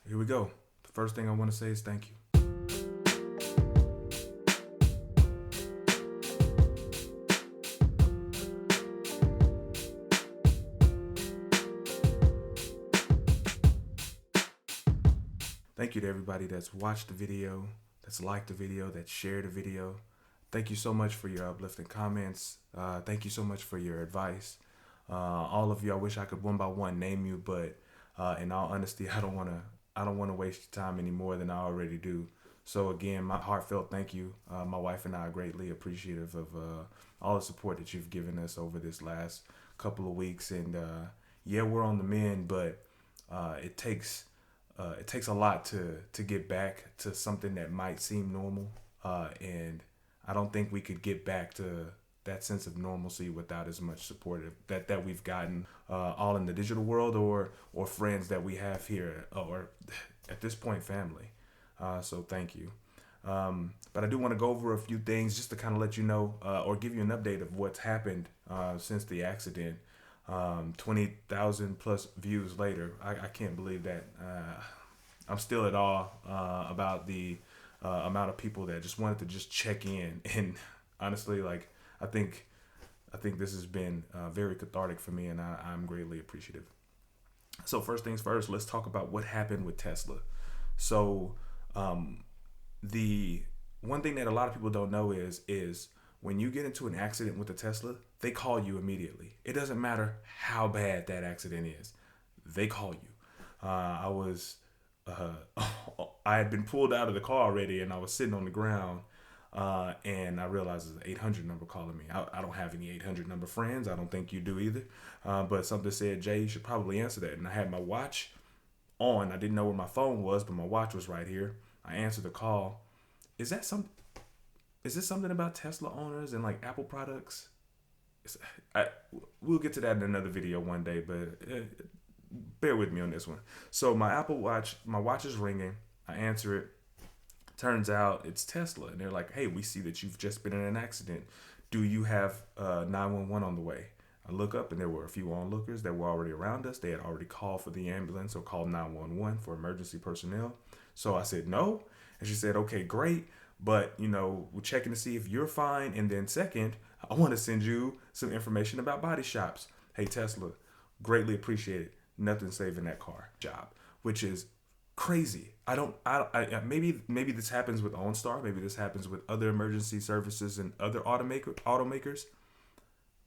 Here we go. The first thing I want to say is thank you. Thank you to everybody that's watched the video, that's liked the video, that's shared the video. Thank you so much for your uplifting comments. Thank you so much for your advice. All of you, I wish I could one by one name you, but in all honesty, I don't want to waste your time any more than I already do. So again, my heartfelt thank you. My wife and I are greatly appreciative of all the support that you've given us over this last couple of weeks. And yeah, we're on the mend, but it takes a lot to get back to something that might seem normal, and I don't think we could get back to that sense of normalcy without as much support that we've gotten, all in the digital world or friends that we have here, or at this point family. So thank you. But I do want to go over a few things just to kind of let you know, or give you an update of what's happened since the accident. 20,000 plus views later. I can't believe that. I'm still at awe about the amount of people that just wanted to just check in. And honestly, like, I think I think this has been very cathartic for me, and I'm greatly appreciative. So first things first, let's talk about what happened with Tesla. So um, the one thing that a lot of people don't know is when you get into an accident with a Tesla, they call you immediately. It doesn't matter how bad that accident is, they call you. I was I had been pulled out of the car already, and I was sitting on the ground. And I realized it's an 800 number calling me. I don't have any 800 number friends. I don't think you do either. But something said, Jay, you should probably answer that. And I had my watch on. I didn't know where my phone was, but my watch was right here. I answered the call. Is that some? Is this something about Tesla owners and like Apple products? It's, I, we'll get to that in another video one day, but bear with me on this one. So my Apple Watch, my watch is ringing. I answer it. Turns out it's Tesla, and they're like, "Hey, we see that you've just been in an accident. Do you have 911 on the way?" I look up, and there were a few onlookers that were already around us. They had already called for the ambulance or called 911 for emergency personnel. So I said no, and she said, "Okay, great, but we're checking to see if you're fine. And then second, I want to send you some information about body shops. Hey, Tesla, greatly appreciate it. Nothing saving that car job, which is crazy. Maybe this happens with OnStar. Maybe this happens with other emergency services and other automakers.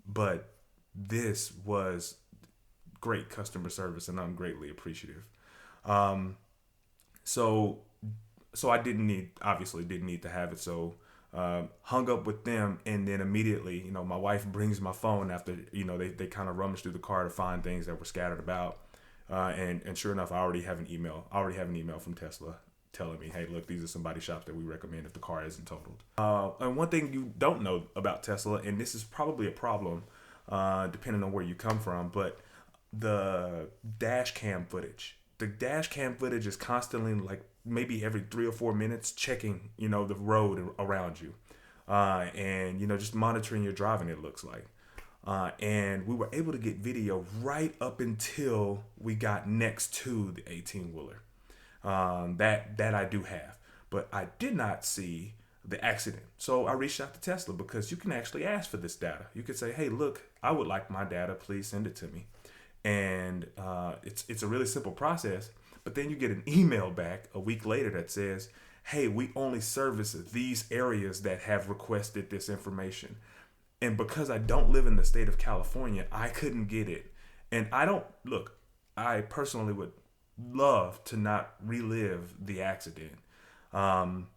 But this was great customer service, and I'm greatly appreciative. Um, so so I didn't need to have it. So hung up with them, and then immediately, my wife brings my phone after they kind of rummaged through the car to find things that were scattered about. And sure enough, I already have an email. I already have an email from Tesla telling me, hey, look, these are some body shops that we recommend if the car isn't totaled. And one thing you don't know about Tesla, and this is probably a problem depending on where you come from, but the dash cam footage. The dash cam footage is constantly, like, maybe every 3 or 4 minutes checking, the road around you. And just monitoring your driving, it looks like. And we were able to get video right up until we got next to the 18 wheeler. That I do have, but I did not see the accident. So I reached out to Tesla because you can actually ask for this data. You could say, "Hey, look, I would like my data. Please send it to me." And it's a really simple process. But then you get an email back a week later that says, "Hey, we only service these areas that have requested this information." And because I don't live in the state of California, I couldn't get it. And I don't look, I personally would love to not relive the accident. Um,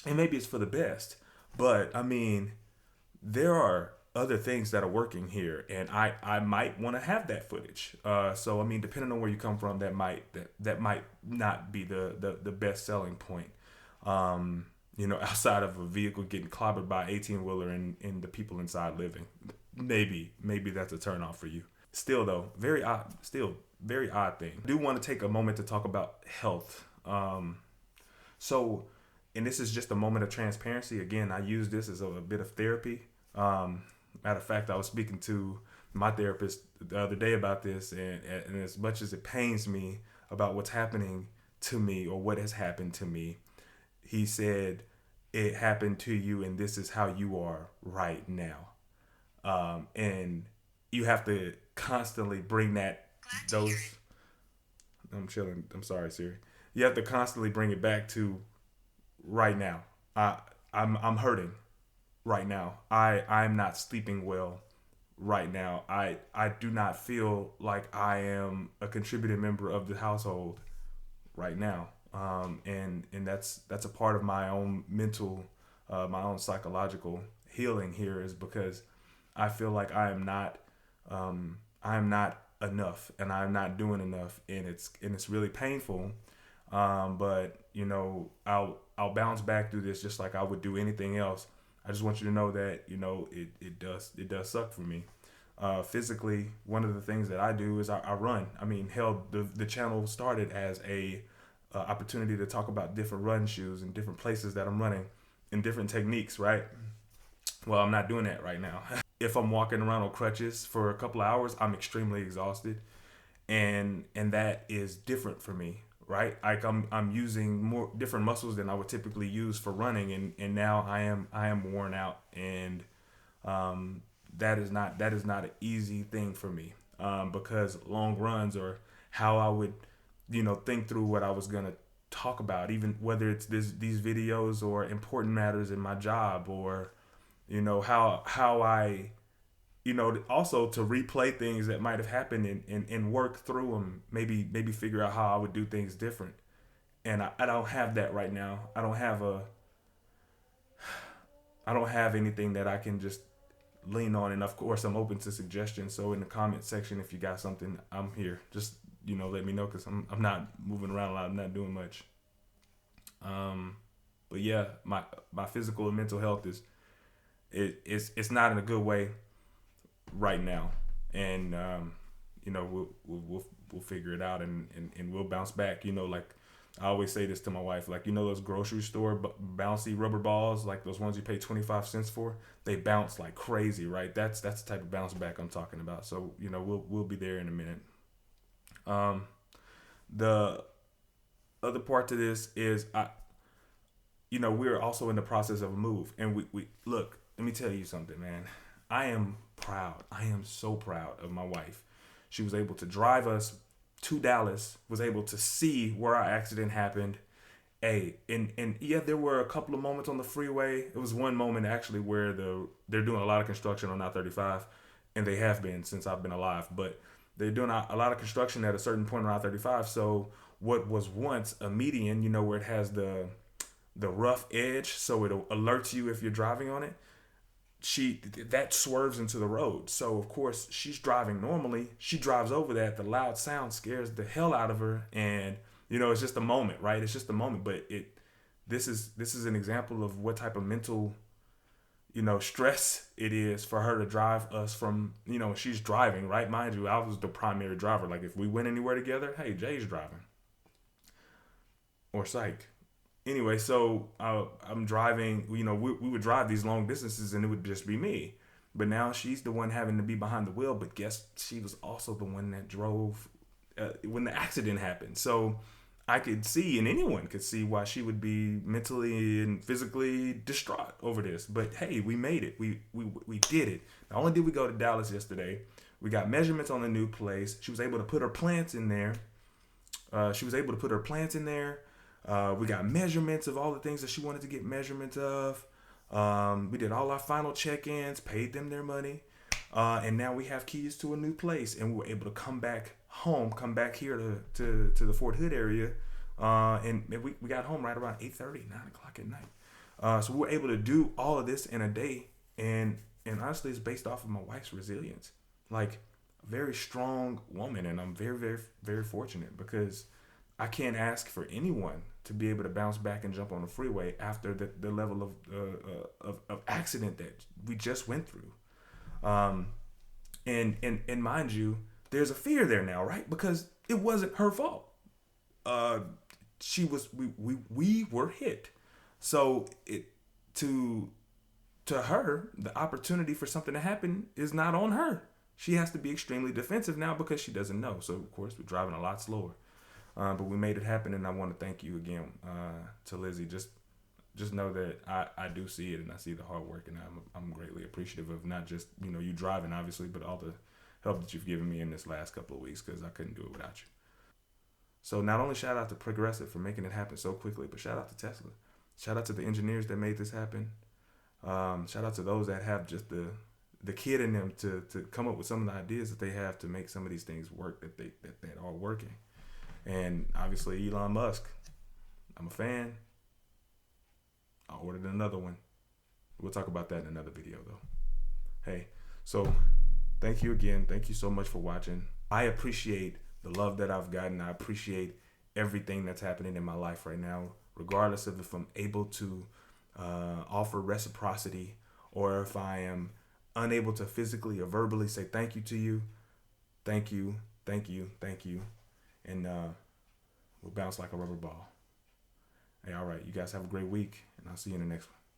and maybe it's for the best. But I mean, there are other things that are working here, and I might want to have that footage. So I mean, depending on where you come from, that might not be the best selling point. Outside of a vehicle getting clobbered by 18 wheeler and the people inside living. Maybe that's a turn off for you. Still though, very odd thing. I do want to take a moment to talk about health. So and this is just a moment of transparency. Again, I use this as a bit of therapy. Matter of fact, I was speaking to my therapist the other day about this, and as much as it pains me about what's happening to me, or what has happened to me. He said, it happened to you, and this is how you are right now. And you have to constantly bring those. I'm chilling. I'm sorry, Siri. You have to constantly bring it back to right now. I'm hurting right now. I'm not sleeping well right now. I do not feel like I am a contributing member of the household right now. And that's a part of my own mental, my own psychological healing here, is because I feel like I am not enough, and I'm not doing enough, and it's really painful. But I'll bounce back through this just like I would do anything else. I just want you to know that it does suck for me. Physically, one of the things that I do is I run. I mean, hell, the channel started as a opportunity to talk about different run shoes and different places that I'm running and different techniques, right? Well, I'm not doing that right now. If I'm walking around on crutches for a couple of hours, I'm extremely exhausted, and that is different for me, right? Like I'm using more different muscles than I would typically use for running, and now I am worn out, and that is not an easy thing for me, because long runs, or how I would think through what I was gonna talk about, even whether it's these videos or important matters in my job, or how I also to replay things that might have happened, and work through them, maybe figure out how I would do things different. And I don't have that right now. I don't have anything that I can just lean on, and of course I'm open to suggestions. So in the comment section, if you got something, I'm here. Just let me know, because I'm not moving around a lot. I'm not doing much. But yeah, my physical and mental health it's not in a good way right now, and we'll figure it out, and we'll bounce back. Like I always say this to my wife, like those grocery store bouncy rubber balls, like those ones you pay 25 cents for, they bounce like crazy, right? That's the type of bounce back I'm talking about. So we'll be there in a minute. The other part to this is we're also in the process of a move, and we look. Let me tell you something, man. I am proud. I am so proud of my wife. She was able to drive us to Dallas, was able to see where our accident happened. Hey, and yeah, there were a couple of moments on the freeway. It was one moment actually where they're doing a lot of construction on I-35, and they have been since I've been alive. But they're doing a lot of construction at a certain point on I-35. So what was once a median, where it has the rough edge, so it alerts you if you're driving on it, that swerves into the road. So of course she's driving normally. She drives over that. The loud sound scares the hell out of her, and it's just a moment, right? It's just a moment, but this is an example of what type of mental stress it is for her to drive us from she's driving, right? Mind you, I was the primary driver. Like if we went anywhere together, hey, Jay's driving, or psych. Anyway, so I'm driving. We would drive these long distances, and it would just be me. But now she's the one having to be behind the wheel. But guess she was also the one that drove when the accident happened. So I could see, and anyone could see, why she would be mentally and physically distraught over this. But hey, we made it. We did it. Not only did we go to Dallas yesterday, we got measurements on the new place. She was able to put her plants in there. We got measurements of all the things that she wanted to get measurements of. We did all our final check-ins, paid them their money, and now we have keys to a new place, and we were able to come back here to the Fort Hood area, and we got home right around 8:30, 9 o'clock at night. So we were able to do all of this in a day, and honestly, it's based off of my wife's resilience. Like, a very strong woman, and I'm very, very, very fortunate, because I can't ask for anyone to be able to bounce back and jump on the freeway after the level of accident that we just went through. And mind you, there's a fear there now, right? Because it wasn't her fault. We were hit. So to her, the opportunity for something to happen is not on her. She has to be extremely defensive now because she doesn't know. So of course we're driving a lot slower. But we made it happen, and I want to thank you again to Lizzie. Just know that I do see it, and I see the hard work, and I'm greatly appreciative of not just you driving obviously, but all the help that you've given me in this last couple of weeks, because I couldn't do it without you. So not only shout out to Progressive for making it happen so quickly, but shout out to Tesla. Shout out to the engineers that made this happen. Shout out to those that have just the kid in them to come up with some of the ideas that they have to make some of these things work that are working. And obviously Elon Musk, I'm a fan. I ordered another one. We'll talk about that in another video though. Hey, so thank you again. Thank you so much for watching. I appreciate the love that I've gotten. I appreciate everything that's happening in my life right now, regardless of if I'm able to offer reciprocity or if I am unable to physically or verbally say thank you to you. Thank you, thank you, thank you. And we'll bounce like a rubber ball. Hey, all right. You guys have a great week, and I'll see you in the next one.